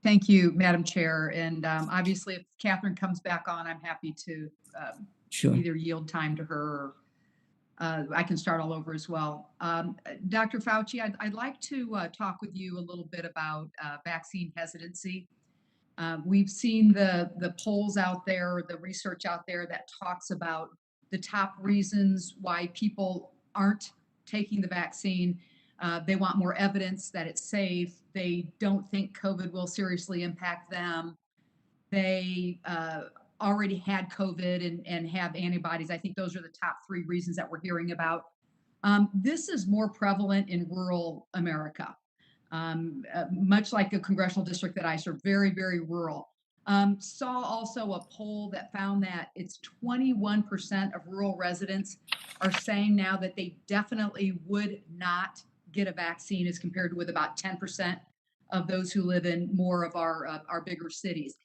Thank you, Madam Chair. And obviously, if Catherine comes back on, I'm happy to Sure. either yield time to her or I can start all over as well. Dr. Fauci, I'd like to talk with you a little bit about vaccine hesitancy. We've seen the polls out there, the research out there that talks about the top reasons why people aren't taking the vaccine. They want more evidence that it's safe. They don't think COVID will seriously impact them. They already had COVID and have antibodies. I think those are the top three reasons that we're hearing about. This is more prevalent in rural America, much like a congressional district that I serve, very, very rural. Saw also a poll that found that it's 21% of rural residents are saying now that they definitely would not get a vaccine as compared to with about 10% of those who live in more of our bigger cities.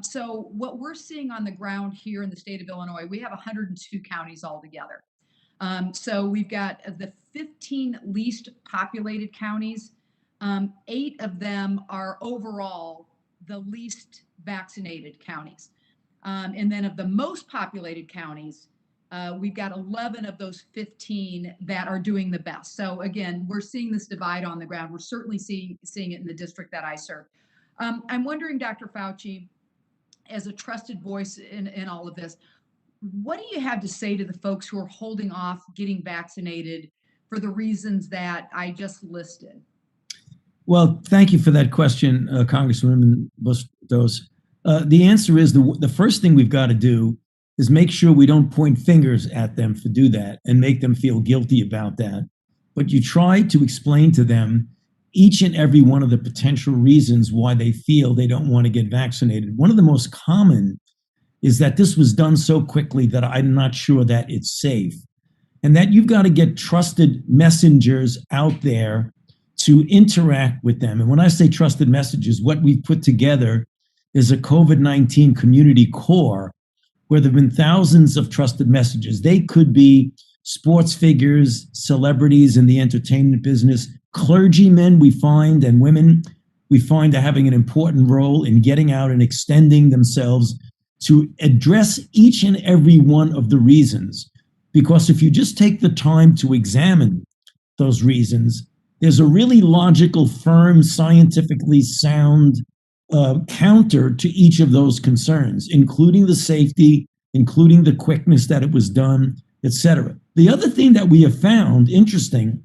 So what we're seeing on the ground here in the state of Illinois, we have 102 counties altogether. So we've got the 15 least populated counties. 8 of them are overall the least vaccinated counties. And then of the most populated counties, we've got 11 of those 15 that are doing the best. So again, we're seeing this divide on the ground. We're certainly seeing it in the district that I serve. I'm wondering, Dr. Fauci, as a trusted voice in all of this, what do you have to say to the folks who are holding off getting vaccinated for the reasons that I just listed? Well, thank you for that question, Congresswoman Bustos. The answer is the first thing we've got to do is make sure we don't point fingers at them to do that and make them feel guilty about that. But you try to explain to them each and every one of the potential reasons why they feel they don't want to get vaccinated. One of the most common is that this was done so quickly that I'm not sure that it's safe. And that you've got to get trusted messengers out there to interact with them. And when I say trusted messages, what we've put together is a COVID-19 community core where there have been thousands of trusted messages. They could be sports figures, celebrities in the entertainment business, clergymen we find, and women we find are having an important role in getting out and extending themselves to address each and every one of the reasons. Because if you just take the time to examine those reasons, there's a really logical, firm, scientifically sound counter to each of those concerns, including the safety, including the quickness that it was done, etc. The other thing that we have found interesting,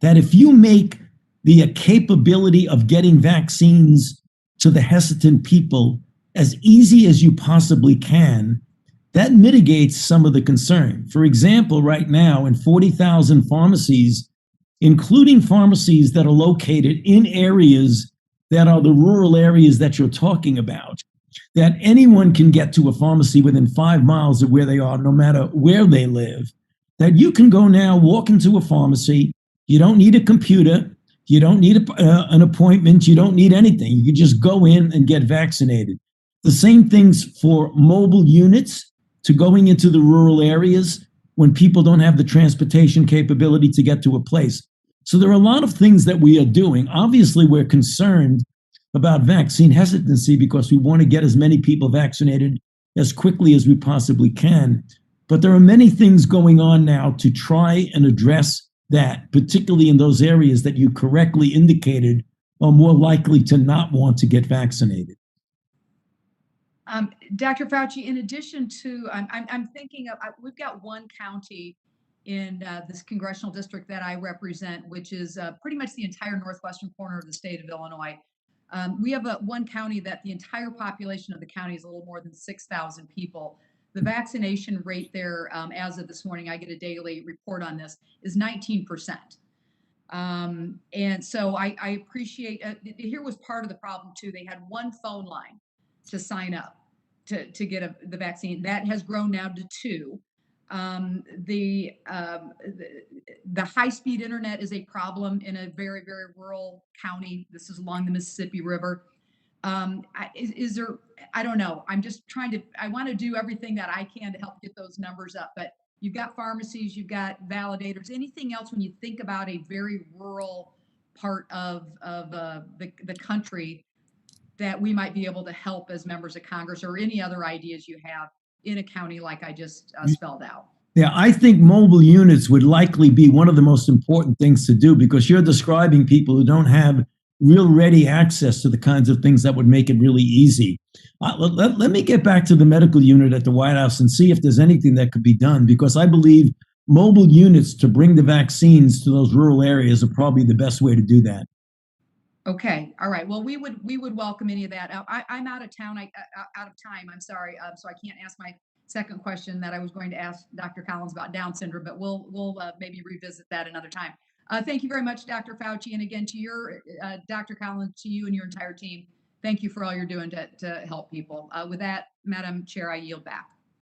that if you make the capability of getting vaccines to the hesitant people as easy as you possibly can, that mitigates some of the concern. For example, right now in 40,000 pharmacies, including pharmacies that are located in areas that are the rural areas that you're talking about, that anyone can get to a pharmacy within 5 miles of where they are, no matter where they live, that you can go now, walk into a pharmacy. You don't need a computer. You don't need an appointment. You don't need anything. You can just go in and get vaccinated. The same things for mobile units to going into the rural areas when people don't have the transportation capability to get to a place. So there are a lot of things that we are doing. Obviously, we're concerned about vaccine hesitancy because we want to get as many people vaccinated as quickly as we possibly can. But there are many things going on now to try and address that, particularly in those areas that you correctly indicated are more likely to not want to get vaccinated. Dr. Fauci, in addition to, I'm thinking of, we've got one county in this congressional district that I represent, which is pretty much the entire northwestern corner of the state of Illinois. We have one county that the entire population of the county is a little more than 6,000 people. The vaccination rate there, as of this morning, I get a daily report on this, is 19%. And so I appreciate, here was part of the problem too. They had one phone line to sign up to get the vaccine. That has grown now to 2. The high-speed internet is a problem in a very, very rural county. This is along the Mississippi River. Is there, I don't know. I'm just I want to do everything that I can to help get those numbers up. But you've got pharmacies, you've got validators. Anything else when you think about a very rural part of the country that we might be able to help as members of Congress, or any other ideas you have in a county like I just spelled out. Yeah, I think mobile units would likely be one of the most important things to do because you're describing people who don't have real ready access to the kinds of things that would make it really easy. Let me get back to the medical unit at the White House and see if there's anything that could be done because I believe mobile units to bring the vaccines to those rural areas are probably the best way to do that. Okay, all right. Well, we would welcome any of that. I'm out of town. Out of time. I'm sorry. So I can't ask my second question that I was going to ask Dr. Collins about Down syndrome, but we'll maybe revisit that another time. Thank you very much, Dr. Fauci, and again to your Dr. Collins, to you and your entire team. Thank you for all you're doing to help people. With that, Madam Chair, I yield back.